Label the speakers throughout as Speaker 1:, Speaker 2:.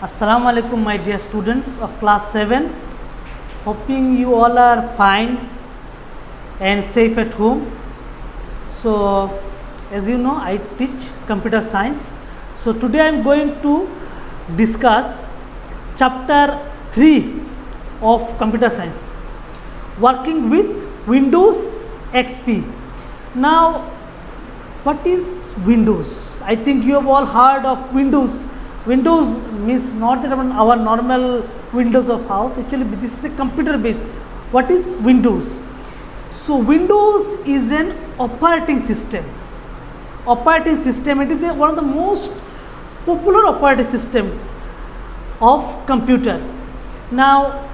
Speaker 1: Assalamu alaikum my dear students of class 7. Hoping you all are fine and safe at home. So as you know, I teach computer science. So today I am going to discuss chapter 3 of computer science, working with Windows XP. Now what is Windows? I think you have all heard of Windows. Windows means not our normal windows of house. Actually this is a computer based. What is Windows? So Windows is an operating system. It is one of the most popular operating system of computer. Now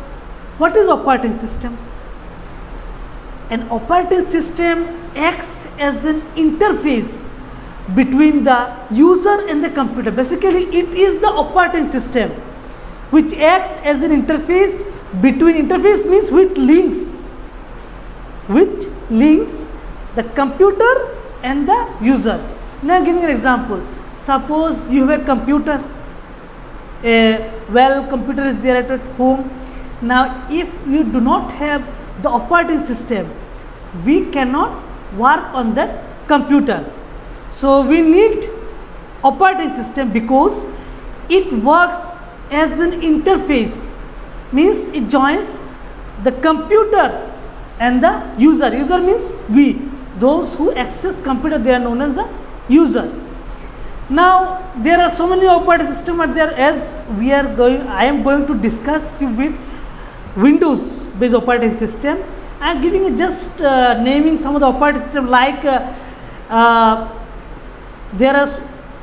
Speaker 1: what is operating system? An operating system acts as an interface between the user and the computer. Basically it is the operating system which acts as an interface means which links the computer and the user. Now giving an example, suppose you have a computer, computer is there at home. Now if you do not have the operating system, we cannot work on that computer. So we need operating system because it works as an interface, means it joins the computer and the user. User means we, those who access computer, they are known as the user. Now there are so many operating systems are there. As I am going to discuss with Windows based operating system. I am giving just naming some of the operating system, like there are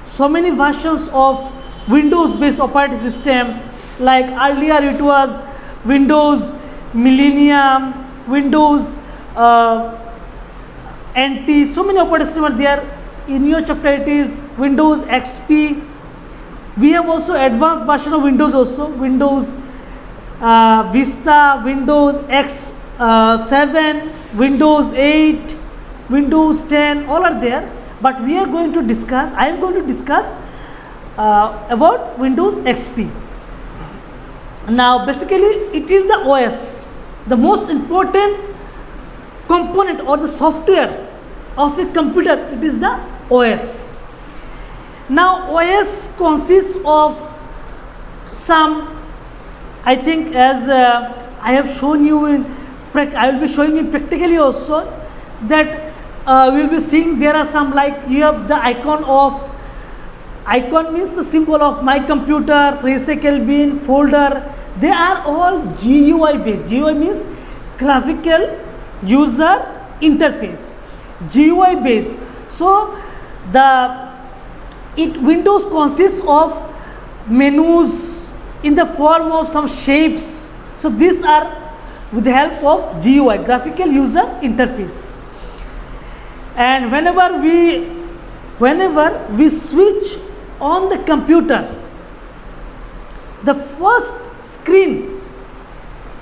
Speaker 1: so many versions of Windows based operating system. Like earlier it was Windows Millennium, Windows NT, so many operating systems are there. In your chapter it is Windows XP. We have also advanced version of Windows also, Windows Vista, Windows X7, Windows 8, Windows 10, all are there. But we are going to discuss, I am going to discuss about Windows XP. Now basically it is the OS, the most important component or the software of a computer. It is the OS. Now OS consists of some, I think as I have shown you I will be showing you practically also, that we will be seeing there are some, like you have the icon means the symbol of my computer, recycle bin, folder. They are all GUI based. GUI means graphical user interface, GUI based. So Windows consists of menus in the form of some shapes. So these are with the help of GUI, graphical user interface. And whenever we switch on the computer, the first screen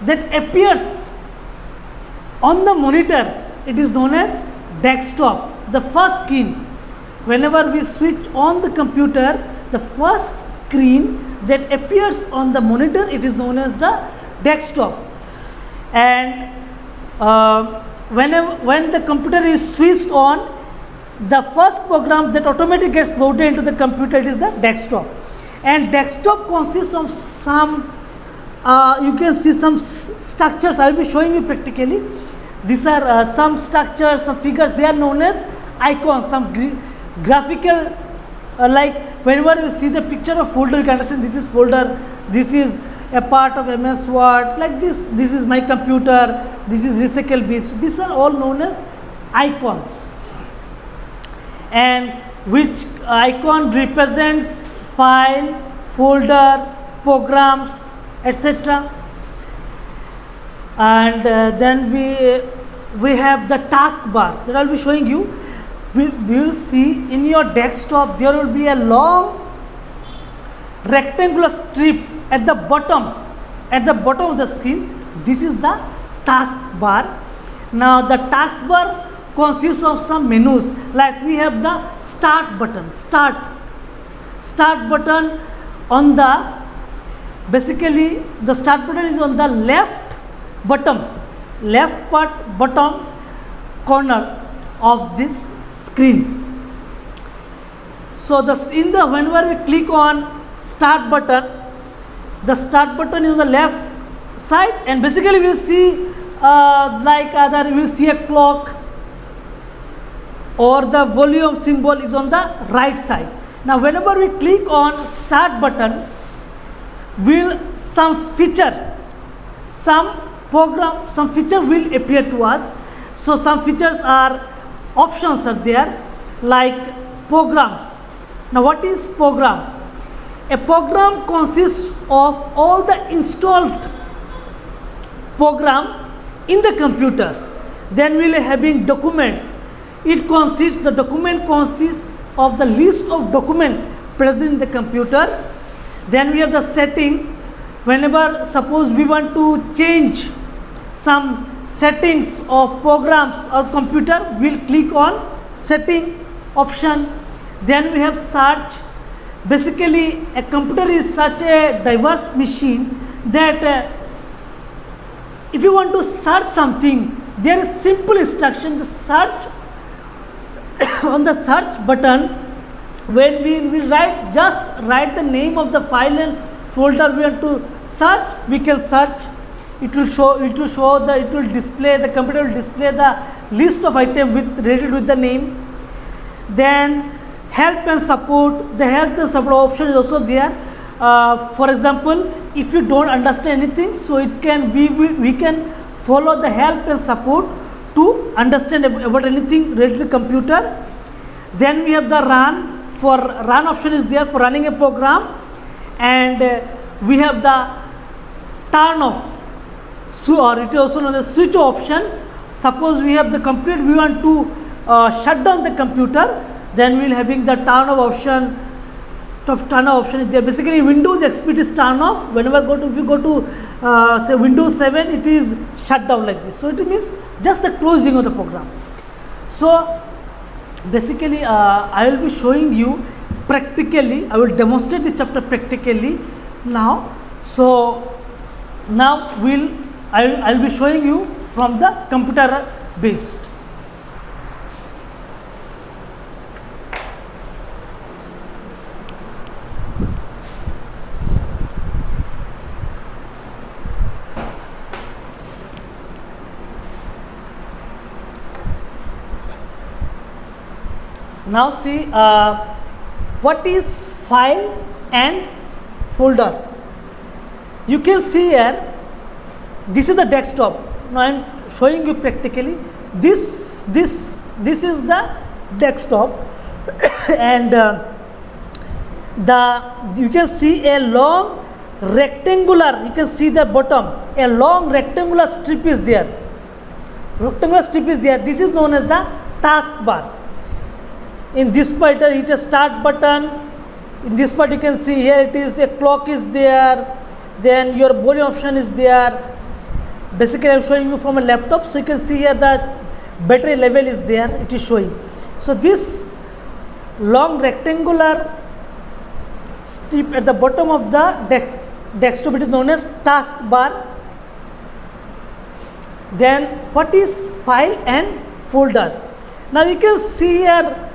Speaker 1: that appears on the monitor, it is known as desktop. The first screen, whenever we switch on the computer, the first screen that appears on the monitor, it is known as the desktop. And when the computer is switched on, the first program that automatically gets loaded into the computer, it is the desktop. And desktop consists of some, you can see some structures. I will be showing you practically. These are some structures, some figures. They are known as icons, some graphical, like whenever you see the picture of folder, you can understand this is folder, this is a part of MS Word, like this is my computer, this is recycle bin. So these are all known as icons, and which icon represents file, folder, programs, etc. And then we have the taskbar that I will be showing you. We will see in your desktop there will be a long rectangular strip at the bottom of the screen. This is the taskbar. Now the taskbar consists of some menus, like we have the start button on the Basically, the start button is on the left bottom corner of this screen. So whenever we click on start button, the start button is on the left side, and basically we will see we will see a clock, or the volume symbol is on the right side. Now whenever we click on start button, some feature will appear to us. So some features are options are there, like programs. Now what is program? A program consists of all the installed program in the computer. Then we will having documents. The document consists of the list of document present in the computer. Then we have the settings. Whenever suppose we want to change some settings of programs or computer, we'll click on setting option. Then we have search. Basically, a computer is such a diverse machine that if you want to search something, there is simple instruction. The search on the search button, when we will write the name of the file and folder we want to search, we can search. It will display, the computer will display the list of items related with the name. Then help and support. The help and support option is also there. For example, if you don't understand anything, so we can follow the help and support to understand about anything related to computer. Then we have the run. For run option is there for running a program, and we have the turn off, or it is also known as switch option. Suppose we have the computer, we want to shut down the computer, then we will having the turn off option. Turn off option is there. Basically, Windows XP it is turn off. Whenever if you go to say Windows 7, it is shut down like this. So it means just the closing of the program. So basically, I will be showing you practically. I will demonstrate this chapter practically now. So now I will be showing you from the computer based. Now see what is file and folder. You can see here, this is the desktop. Now I am showing you practically. This is the desktop, and you can see a long rectangular. You can see the bottom. A long rectangular strip is there. This is known as the taskbar. In this part it is start button. In this part you can see here it is a clock is there. Then your volume option is there. Basically I am showing you from a laptop, so you can see here the battery level is there. It is showing. So this long rectangular strip at the bottom of the desktop, it is known as taskbar. Then what is file and folder? Now you can see here.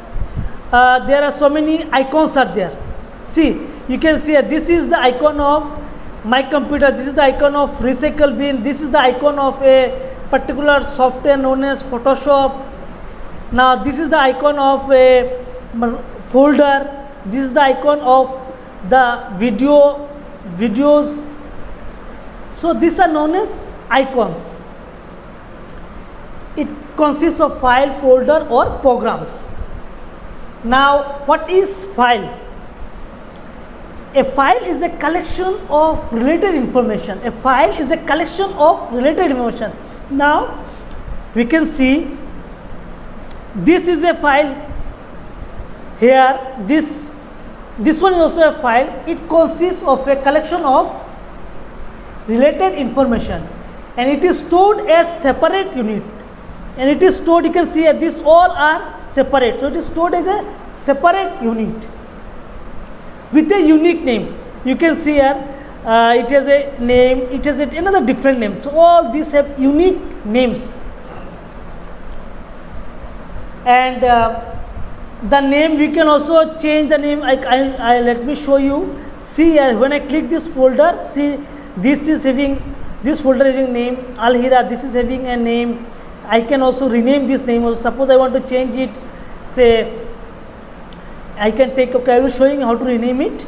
Speaker 1: There are so many icons are there. See, you can see here, this is the icon of my computer, this is the icon of recycle bin, this is the icon of a particular software known as Photoshop. Now this is the icon of a folder, this is the icon of the videos. So these are known as icons. It consists of file, folder or programs. Now, what is file? A file is a collection of related information. Now, we can see this is a file. Here, this one is also a file. It consists of a collection of related information, and it is stored as separate unit. And it is stored, you can see here, these all are separate. So it is stored as a separate unit with a unique name. You can see here, it has a name, it has another different name. So all these have unique names, and the name we can also change the name. I let me show you. See here, when I click this folder, see this is having, this folder is having name Alhira, this is having a name. I can also rename this name. Also, suppose I want to change it, say I can take, okay, I will showing how to rename it.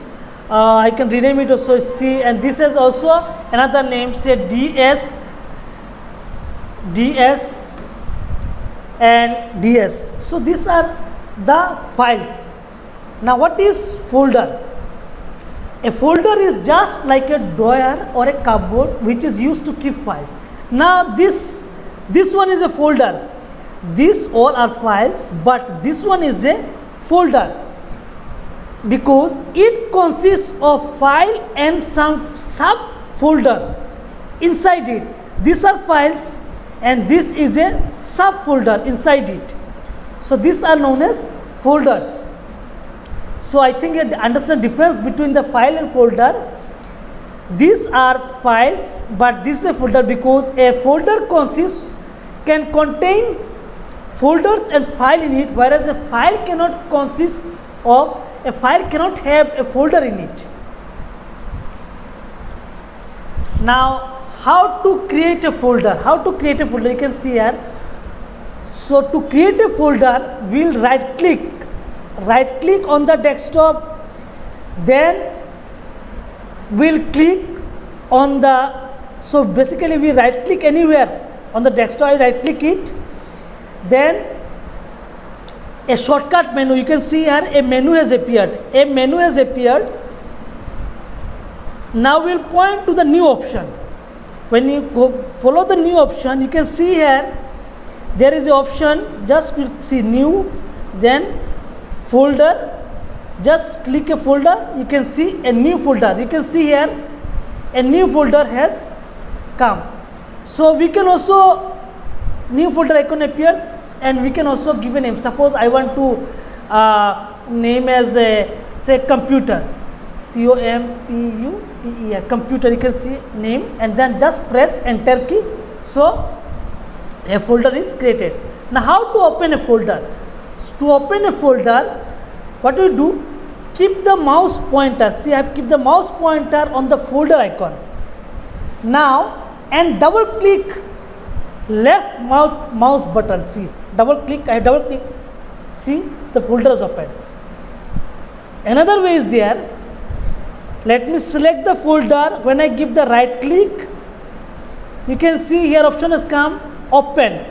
Speaker 1: I can rename it also, see, and this is also another name, say DS and DS. So these are the files. Now what is folder? A folder is just like a drawer or a cupboard which is used to keep files. Now this one is a folder. These all are files, but this one is a folder because it consists of file and some subfolder inside it. These are files and this is a subfolder inside it. So these are known as folders. So I think you understand the difference between the file and folder. These are files, but this is a folder because a folder can contain folders and file in it, whereas a file cannot consist of, a file cannot have a folder in it. Now how to create a folder? How to create a folder? You can see here. So to create a folder, we'll right click on the desktop, then we'll click on the, so basically we right click anywhere on the desktop, I right click it, then a shortcut menu, you can see here a menu has appeared. Now we'll point to the new option. When you go follow the new option, you can see here there is an option, just see new, then folder, just click a folder, you can see a new folder. You can see here a new folder has come. So we can also, new folder icon appears and we can also give a name. Suppose I want to name as a, say computer, COMPUTER, computer, you can see name, and then just press enter key. So a folder is created. Now how to open a folder? To open a folder, what we do, keep the mouse pointer, see I have keep the mouse pointer on the folder icon. Now and double click left mouse button, see double click, I double click, see the folder is open. Another way is there, let me select the folder, when I give the right click, you can see here option has come, open,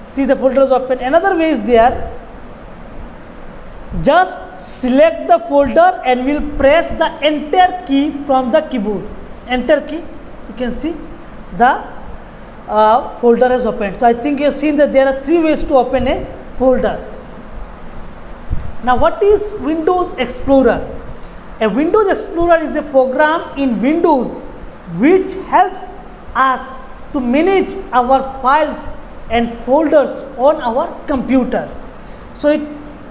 Speaker 1: see the folder is open. Another way is there, just select the folder and we'll press the enter key from the keyboard, enter key, you can see the folder has opened. So I think you have seen that there are 3 ways to open a folder. Now what is Windows Explorer? A Windows Explorer is a program in Windows which helps us to manage our files and folders on our computer. So it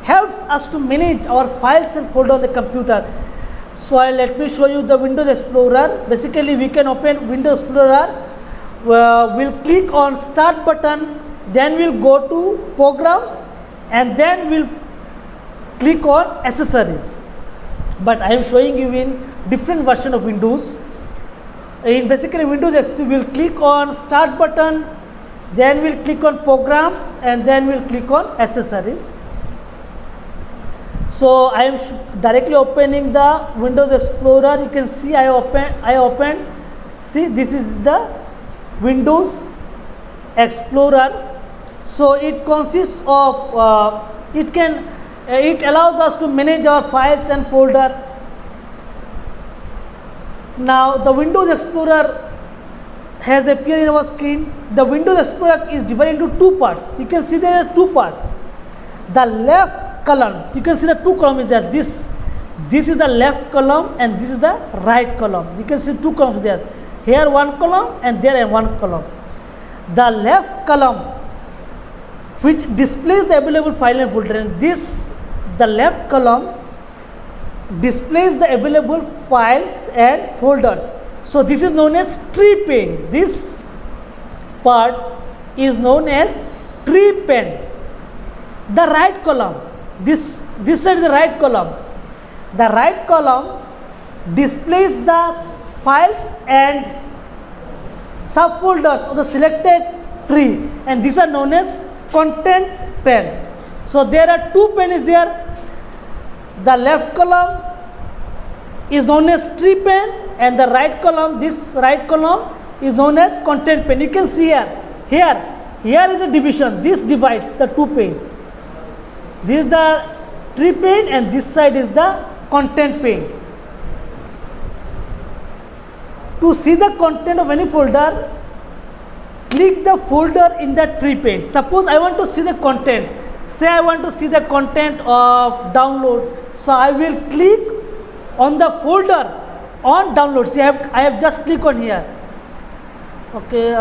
Speaker 1: helps us to manage our files and folders on the computer. So let me show you the Windows Explorer. Basically we can open Windows Explorer, we'll click on start button, then we'll go to programs and then we'll click on accessories. But I am showing you in different version of Windows. In basically Windows XP, we'll click on start button, then we'll click on programs and then we'll click on accessories. So I am directly opening the Windows Explorer. You can see I opened. See, this is the Windows Explorer. So it consists of it allows us to manage our files and folder. Now the Windows Explorer has appeared in our screen. The Windows Explorer is divided into 2 parts. You can see there are 2 parts. The left column, you can see the 2 columns there. This is the left column and this is the right column. You can see 2 columns there. Here 1 column and there 1 column. The left column which displays the available file and folder, and the left column displays the available files and folders. So this is known as tree pane. This part is known as tree pane. The right column, this side is the right column. The right column displays the files and subfolders of the selected tree, and these are known as content pane. So there are two panes there. The left column is known as tree pane, and the right column, this right column is known as content pane. You can see here is a division. This divides the two pane. This is the tree pane and this side is the content pane. To see the content of any folder, click the folder in the tree pane. Suppose I want to see the content. Say I want to see the content of download. So I will click on the folder on download. See, I have just clicked on here. Okay,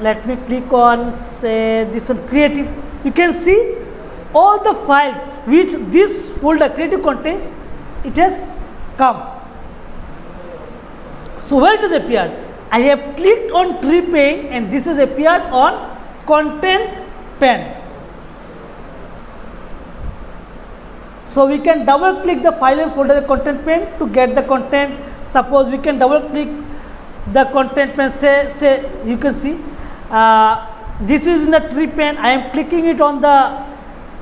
Speaker 1: let me click on, say, this one, creative. You can see all the files which this folder creative contains, it has come. So where it has appeared? I have clicked on tree pane and this has appeared on content pane. So we can double click the file and folder the content pane to get the content. Suppose we can double click the content pane, say you can see this is in the tree pane. I am clicking it on the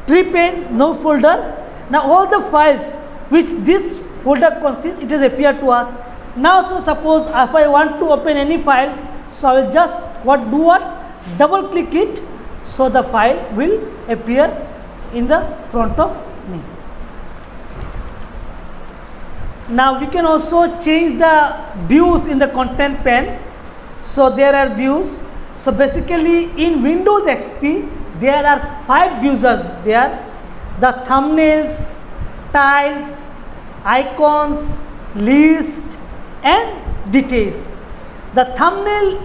Speaker 1: tree pane, no folder. Now all the files which this folder consists, it has appeared to us. Now so suppose if I want to open any files, so I will just double click it, so the file will appear in the front of me. Now we can also change the views in the content pane. So there are views. So basically in Windows XP there are 5 views there: the thumbnails, tiles, icons, list and details. The thumbnail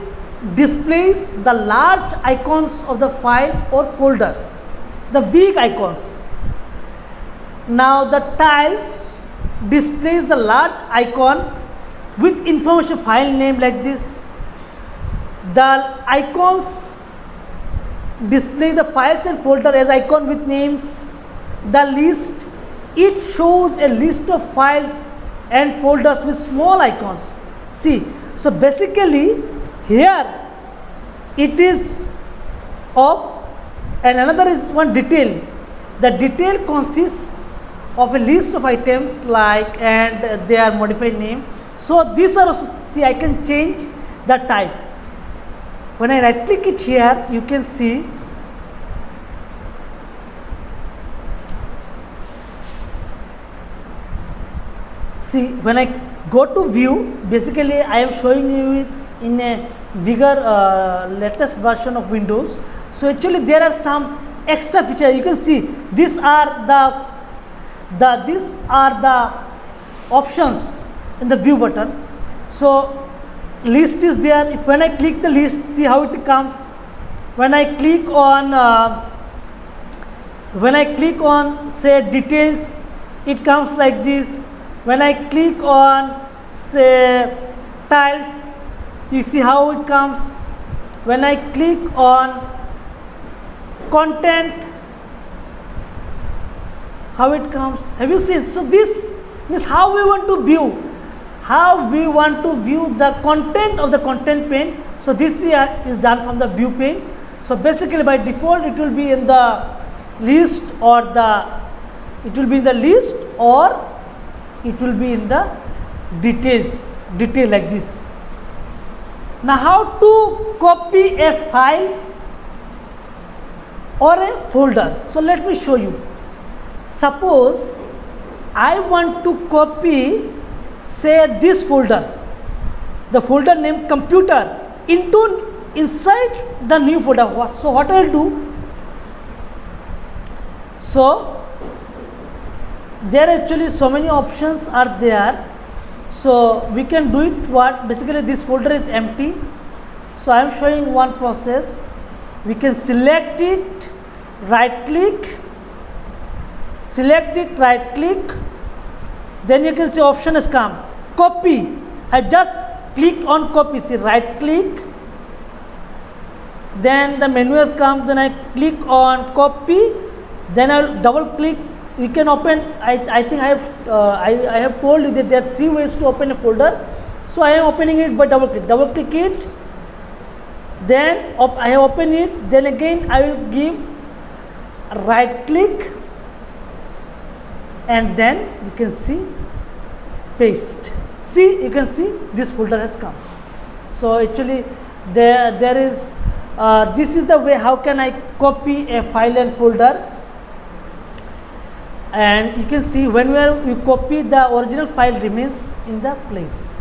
Speaker 1: displays the large icons of the file or folder, the big icons. Now the tiles displays the large icon with information file name like this. The icons display the files and folder as icon with names. The list, it shows a list of files and folders with small icons. See, so basically here it is of, and another is one detail. The detail consists of a list of items like, and they are modified name. So these are also, see, I can change the type. When I right click it here, you can see when I go to view, basically I am showing you it in a bigger latest version of Windows. So actually there are some extra features. You can see these are the options in the view button. So list is there. If when I click the list, see how it comes. When I click on say details, it comes like this. When I click on say tiles, you see how it comes. When I click on content, how it comes. Have you seen? So this means how we want to view the content of the content pane. So this is done from the view pane. So basically by default it will be in the list, or it will be in the detail like this. Now how to copy a file or a folder? So let me show you. Suppose I want to copy, say, this folder, the folder named computer, inside the new folder. So what I will do? So there actually so many options are there. So we can do it. Basically this folder is empty. So I am showing one process. We can select it, right click, Then you can see option has come, copy. I just clicked on copy, see, right click, then the menu has come, then I click on copy, then I'll double click. You can open, I think I have told you that there are 3 ways to open a folder. So I am opening it by double click it, then I have opened it, then again I will give right click, and then you can see paste. See, you can see this folder has come. So actually there is this is the way how can I copy a file and folder. And you can see whenever you copy, the original file remains in the place.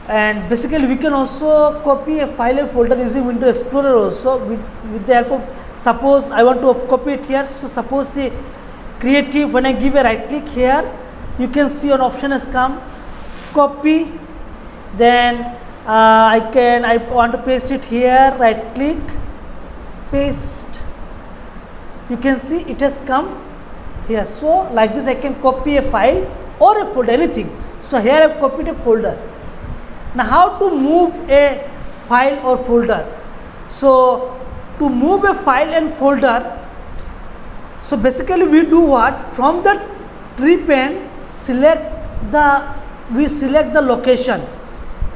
Speaker 1: And basically we can also copy a file and folder using Windows Explorer also with the help of, suppose I want to copy it here. So suppose say creative, when I give a right click here, you can see an option has come, copy, then I want to paste it here, right click, paste. You can see it has come here. So like this I can copy a file or a folder, anything. So here I have copied a folder. Now how to move a file or folder? So to move a file and folder, so basically we do what? From the tree pane, we select the location.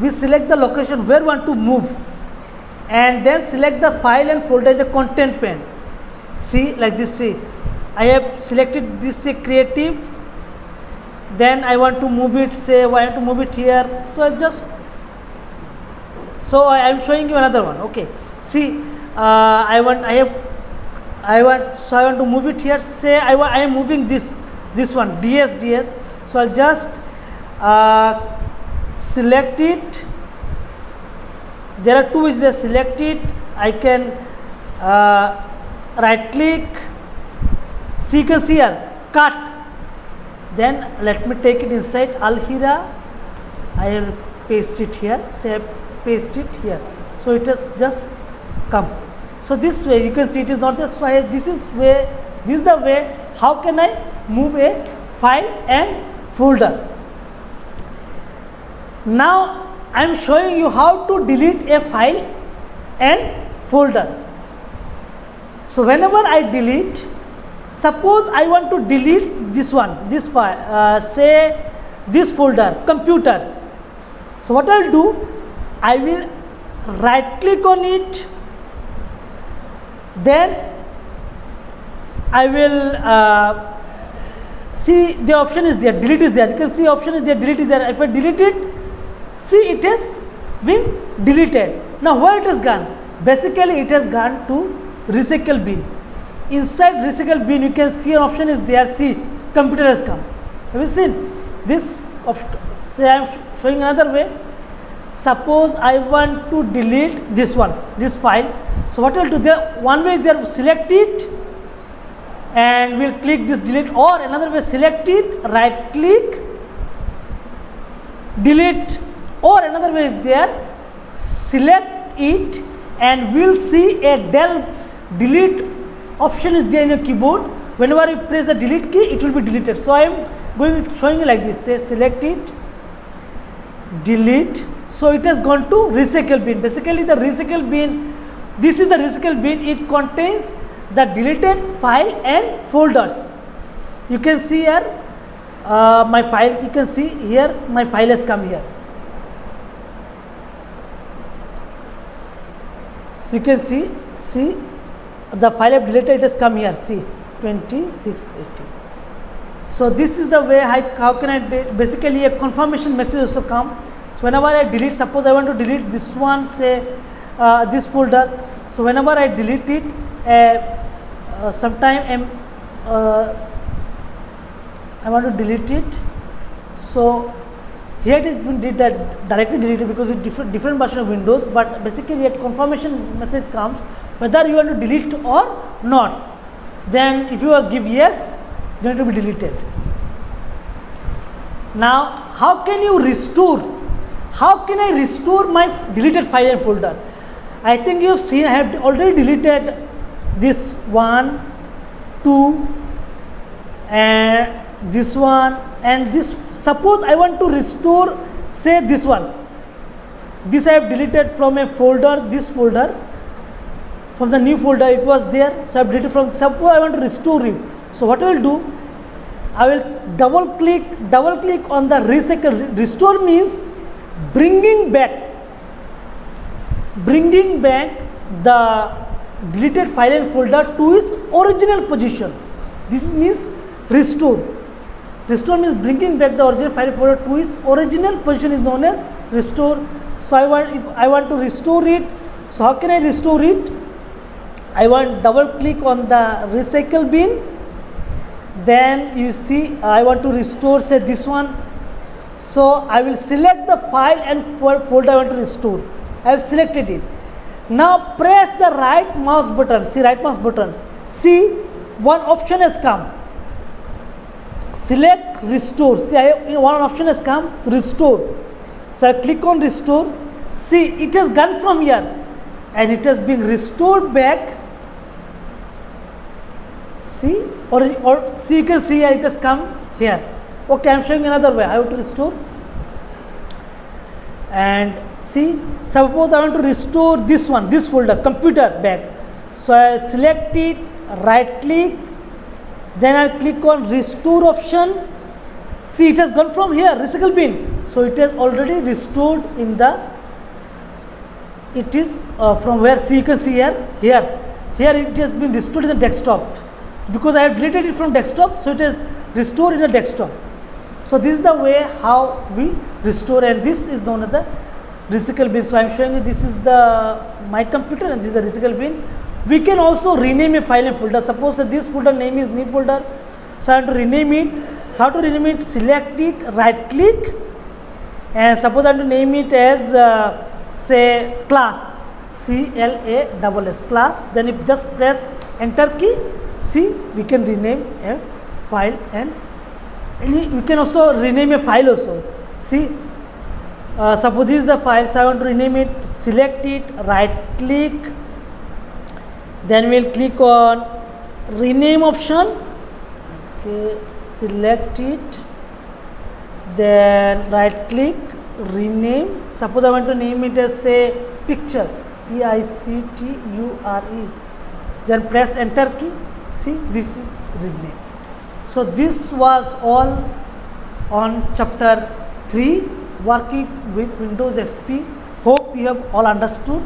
Speaker 1: We select the location where we want to move, and then select the file and folder in the content pane. See, like this, see, I have selected this, say creative, then I want to move it, say I want to move it here. So I am showing you another one. Okay, see, I want to move it here. Say I am moving this one, DS. So I'll just select it. There are 2 ways there. Select it. I can right click. See, you can see here, cut. Then let me take it inside Alhira. I will paste it here. Say paste it here. So it has just come. So this way you can see it is not there. So this is the way how can I move a file and folder. Now I am showing you how to delete a file and folder. So whenever I delete, suppose I want to delete this file, say this folder, computer. So what I will do, I will right click on it, then I will see the option is there, delete is there. You can see option is there, delete is there. If I delete it, see it has been deleted. Now where it has gone? Basically it has gone to recycle bin. Inside recycle bin you can see an option is there, see computer has come. Have you seen this? Say I am showing another way. Suppose I want to delete this file. So what I will do, there one way is there, select it and we'll click this delete, or another way, select it, right click, delete, or another way is there, select it and we'll see a delete option is there in your keyboard. Whenever you press the delete key, it will be deleted. So I am showing you like this, say select it, delete. So it has gone to recycle bin. Basically the recycle bin, this is the recycle bin, it contains the deleted file and folders. You can see here my file, you can see here my file has come here. So you can see the file I have deleted, it has come here, see 2680. So this is the way how can I basically a confirmation message also come. So whenever I delete, suppose I want to delete this one, say this folder. So whenever I delete it, sometime I want to delete it. So here it is been directly deleted because it's different version of Windows. But basically a confirmation message comes whether you want to delete or not. Then if you give yes, then it will be deleted. Now how can you restore? How can I restore my deleted file and folder? I think you have seen I have already deleted this 1, 2 and this one and this. Suppose I want to restore, say this one. This I have deleted from a folder, this folder, from the new folder it was there, so I have deleted from. Suppose I want to restore it. So what I will do, I will double click on the recycle. Restore means bringing back the deleted file and folder to its original position. This means restore. Restore means bringing back the original file folder to its original position is known as restore. So if I want to restore it, so how can I restore it? I want double click on the recycle bin. Then you see I want to restore, say this one. So I will select the file and folder I want to restore. I have selected it. Now press the right mouse button. See, right mouse button. See, one option has come. Select restore. See, one option has come, restore. So I click on restore. See, it has gone from here and it has been restored back. See, or see, you can see here it has come here. Okay, I am showing another way how to restore. And see, suppose I want to restore this one, this folder, computer back. So I select it, right click, then I click on restore option. See, it has gone from here, recycle bin. So it has already restored in the, it is from where, see, you can see here it has been restored in the desktop. So because I have deleted it from desktop, so it is restored in the desktop. So this is the way how we restore, and this is known as the recycle bin. So I am showing you, this is the my computer and this is the recycle bin. We can also rename a file and folder. Suppose this folder name is new folder, so I have to rename it. So how to rename it? Select it, right click, and suppose I have to name it as say class, CLASS, class. Then you just press enter key. See, we can rename a file, and you can also rename a file also. See, suppose this is the file, so I want to rename it. Select it, right click, then we will click on rename option. Okay, select it, then right click, rename. Suppose I want to name it as say picture, PICTURE, then press enter key. See, this is rename. So this was all on chapter 3, working with Windows XP. Hope you have all understood,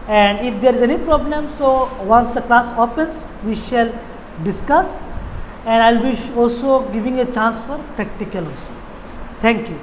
Speaker 1: and if there is any problem, so once the class opens we shall discuss, and I will be also giving a chance for practical also. Thank you.